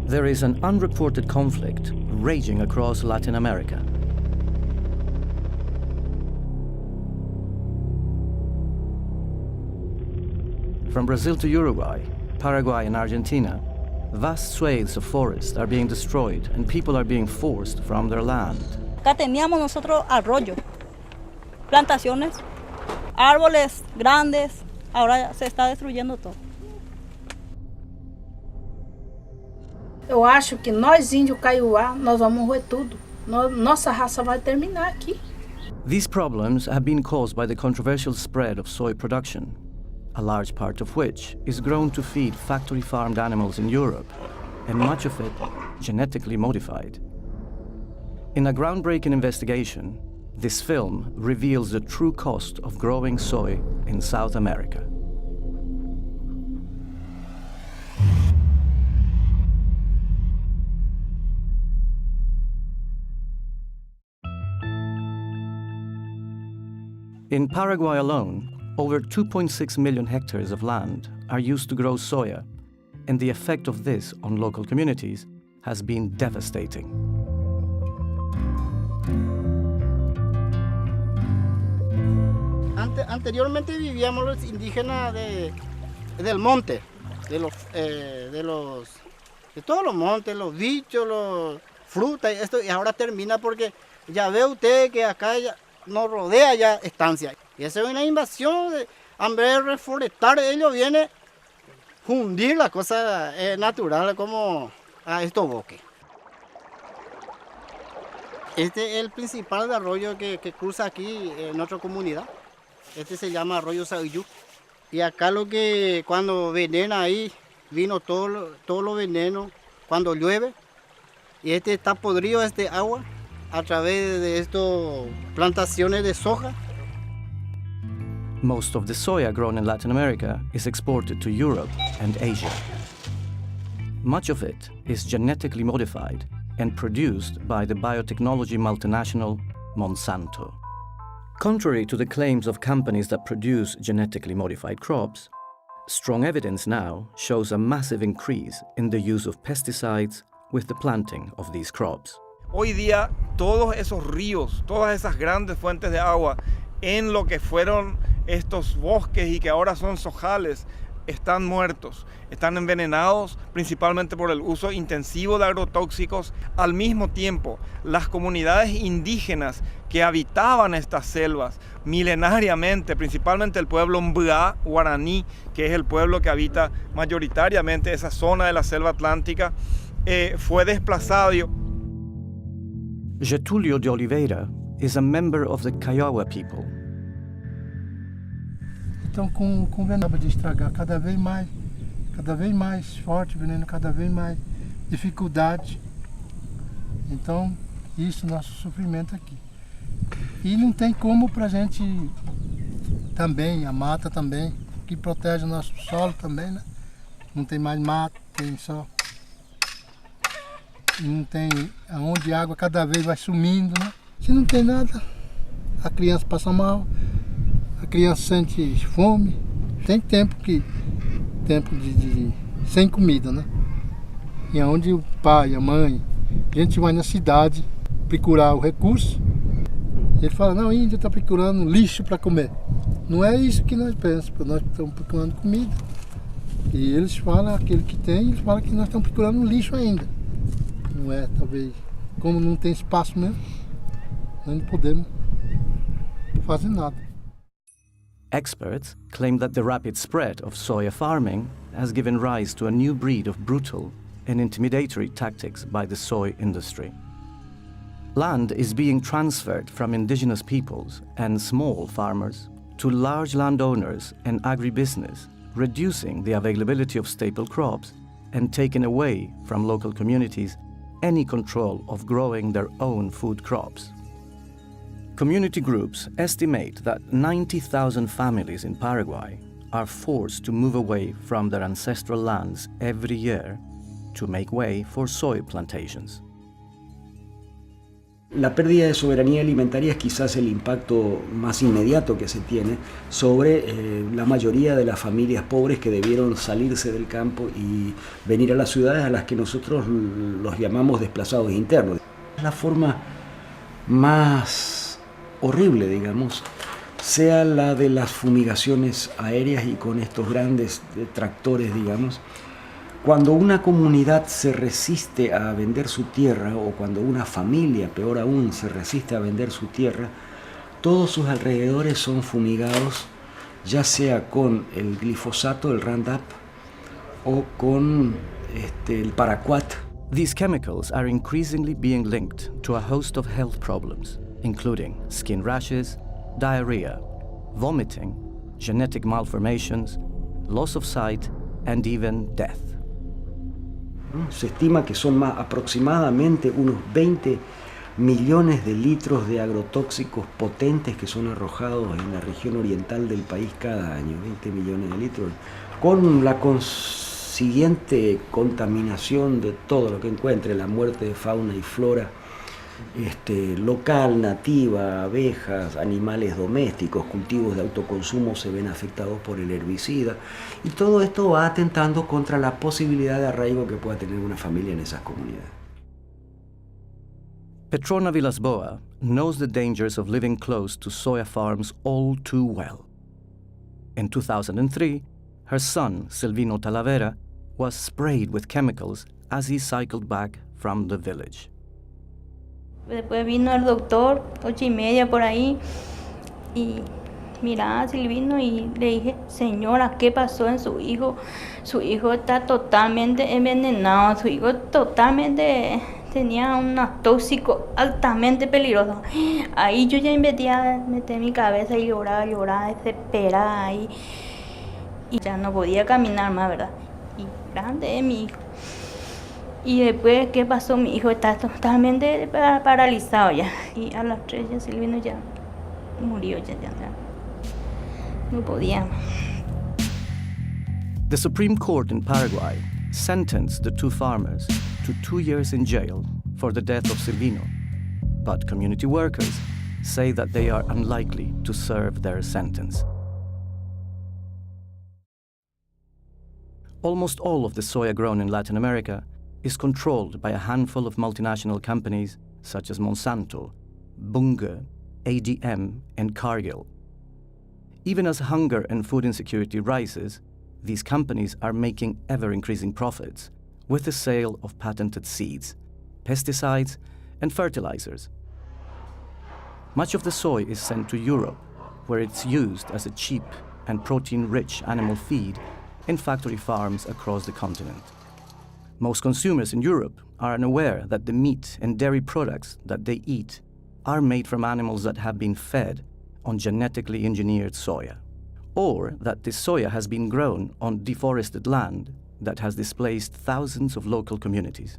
There is an unreported conflict raging across Latin America. From Brazil to Uruguay, Paraguay and Argentina, vast swathes of forest are being destroyed and people are being forced from their land. Acá teníamos nosotros arroyo, plantaciones, árboles grandes, ahora se está destruyendo todo. Eu acho que nós, índio Kaiowá, nós vamos roer tudo. Nossa raça vai terminar aqui. These problems have been caused by the controversial spread of soy production, a large part of which is grown to feed factory-farmed animals in Europe, and much of it genetically modified. In a groundbreaking investigation, this film reveals the true cost of growing soy in South America. In Paraguay alone, over 2.6 million hectares of land are used to grow soya, and the effect of this on local communities has been devastating. Anteriormente vivíamos los indígenas del monte, de todos los montes, los bichos, los frutas, y ahora termina porque ya ve usted que acá ya nos rodea ya estancia. Y esa es una invasión, en vez de reforestar, ellos vienen a hundir las cosas naturales como a estos bosques. Este es el principal arroyo que cruza aquí en nuestra comunidad. Este se llama arroyo Sauyú. Y acá cuando venena ahí, vino todo lo veneno cuando llueve. Y este está podrido, este agua, a través de estas plantaciones de soja. Most of the soya grown in Latin America is exported to Europe and Asia. Much of it is genetically modified and produced by the biotechnology multinational Monsanto. Contrary to the claims of companies that produce genetically modified crops, strong evidence now shows a massive increase in the use of pesticides with the planting of these crops. Hoy día, todos esos ríos, todas esas grandes fuentes de agua en lo que fueron estos bosques y que ahora son sojales, están muertos, están envenenados principalmente por el uso intensivo de agrotóxicos. Al mismo tiempo, las comunidades indígenas que habitaban estas selvas milenariamente, principalmente el pueblo Mbá guaraní, que es el pueblo que habita mayoritariamente esa zona de la selva atlántica, fue desplazado. Getúlio de Oliveira is a member of the Kaiowá people. Então, com o veneno de estragar cada vez mais forte, veneno cada vez mais dificuldade. Então, isso é nosso sofrimento aqui. E não tem como pra gente também, a mata também, que protege o nosso solo também, né? Não tem mais mata, tem só. E não tem aonde a água cada vez vai sumindo, né? Se não tem nada, a criança passa mal, a criança sente fome. Tem tempo de sem comida, né? E aonde o pai, a mãe, a gente vai na cidade procurar o recurso, ele fala, não, o índio está procurando lixo para comer. Não é isso que nós pensamos, nós estamos procurando comida. E eles falam, aquele que tem, eles falam que nós estamos procurando lixo ainda. Não é, talvez, como não tem espaço mesmo, nós não podemos fazer nada. Experts claim that the rapid spread of soya farming has given rise to a new breed of brutal and intimidatory tactics by the soy industry. Land is being transferred from indigenous peoples and small farmers to large landowners and agribusiness, reducing the availability of staple crops and taking away from local communities any control of growing their own food crops. Community groups estimate that 90,000 families in Paraguay are forced to move away from their ancestral lands every year to make way for soy plantations. La pérdida de soberanía alimentaria es quizás el impacto más inmediato que se tiene sobre la mayoría de las familias pobres que debieron salirse del campo y venir a las ciudades, a las que nosotros los llamamos desplazados internos. La forma más horrible, digamos, sea la de las fumigaciones aéreas y con estos grandes tractores, digamos. Cuando una comunidad se resiste a vender su tierra, o cuando una familia, peor aún, se resiste a vender su tierra, todos sus alrededores son fumigados, ya sea con el glifosato, el Roundup, o con el paraquat. These chemicals are increasingly being linked to a host of health problems, including skin rashes, diarrhea, vomiting, genetic malformations, loss of sight, and even death. Se estima que son aproximadamente unos 20 millones de litros de agrotóxicos potentes que son arrojados en la región oriental del país cada año, 20 millones de litros, con la consiguiente contaminación de todo lo que encuentre, la muerte de fauna y flora local, nativa, abejas, animales domésticos, cultivos de autoconsumo se ven afectados por el herbicida, y todo esto va atentando contra la posibilidad de arraigo que pueda tener una familia en esas comunidades. Petrona Villas-Boas knows the dangers of living close to soya farms all too well. In 2003, her son, Silvino Talavera, was sprayed with chemicals as he cycled back from the village. Después vino el doctor, 8:30 por ahí, y miraba a Silvino y le dije, señora, ¿qué pasó en su hijo? Su hijo está totalmente envenenado, su hijo totalmente tenía un tóxico altamente peligroso. Ahí yo ya metí mi cabeza y lloraba, desesperada ahí. Y ya no podía caminar más, ¿verdad? Y grande es mi hijo. Y después, ¿qué pasó? Mi hijo está totalmente paralizado ya. Y a las 3 ya Silvino ya murió, ya no podía. The Supreme Court in Paraguay sentenced the two farmers to 2 years in jail for the death of Silvino, but community workers say that they are unlikely to serve their sentence. Almost all of the soya grown in Latin America is controlled by a handful of multinational companies such as Monsanto, Bunge, ADM, and Cargill. Even as hunger and food insecurity rises, these companies are making ever-increasing profits with the sale of patented seeds, pesticides, and fertilizers. Much of the soy is sent to Europe, where it's used as a cheap and protein-rich animal feed in factory farms across the continent. Most consumers in Europe are unaware that the meat and dairy products that they eat are made from animals that have been fed on genetically engineered soya, or that this soya has been grown on deforested land that has displaced thousands of local communities.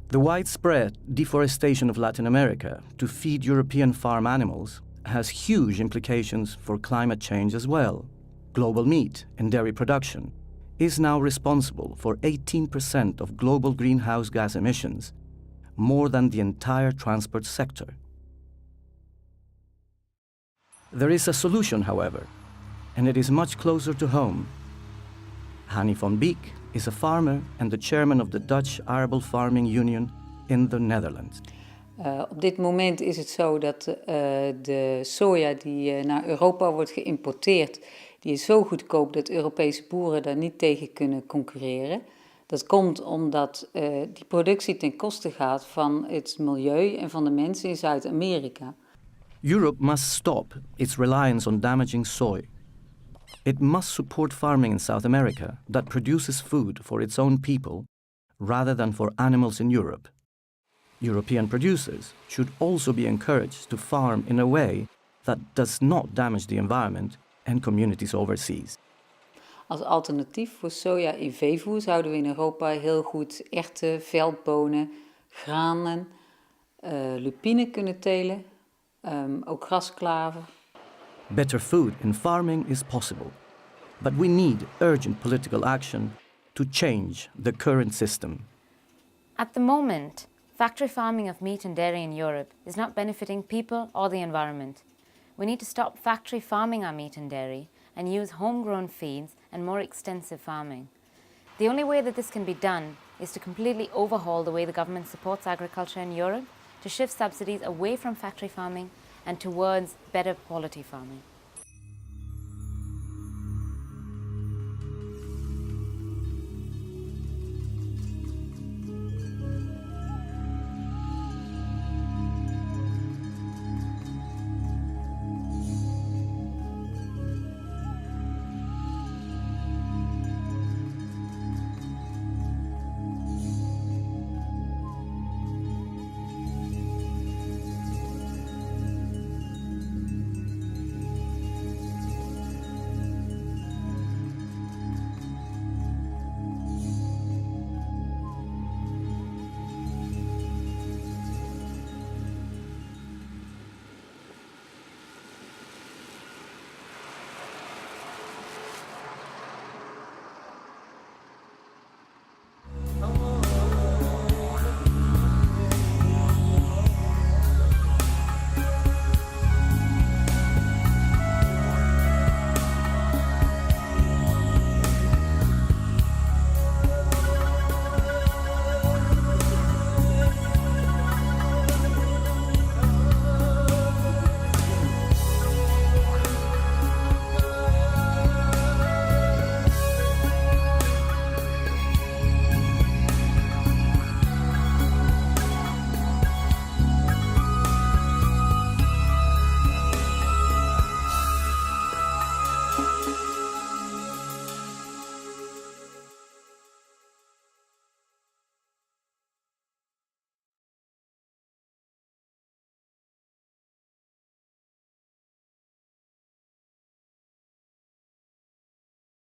The widespread deforestation of Latin America to feed European farm animals has huge implications for climate change as well. Global meat and dairy production is now responsible for 18% of global greenhouse gas emissions, more than the entire transport sector. There is a solution, however, and it is much closer to home. Hani van Beek is a farmer and the chairman of the Dutch Arable Farming Union in the Netherlands. Op dit moment is het zo dat de soja die naar Europa wordt geïmporteerd, die is zo goedkoop dat Europese boeren daar niet tegen kunnen concurreren. Dat komt omdat die productie ten koste gaat van het milieu en van de mensen in Zuid-Amerika. Europe must stop its reliance on damaging soy. It must support farming in South America that produces food for its own people rather than for animals in Europe. European producers should also be encouraged to farm in a way that does not damage the environment and communities overseas. Als alternatief voor soja in veevoer zouden we in Europa heel goed erwten, veldbonen, granen, lupine kunnen telen, ook grasklaver. Better food in farming is possible, but we need urgent political action to change the current system. At the moment, Factory farming of meat and dairy in Europe is not benefiting people or the environment. We need to stop factory farming our meat and dairy and use homegrown feeds and more extensive farming. The only way that this can be done is to completely overhaul the way the government supports agriculture in Europe, to shift subsidies away from factory farming and towards better quality farming.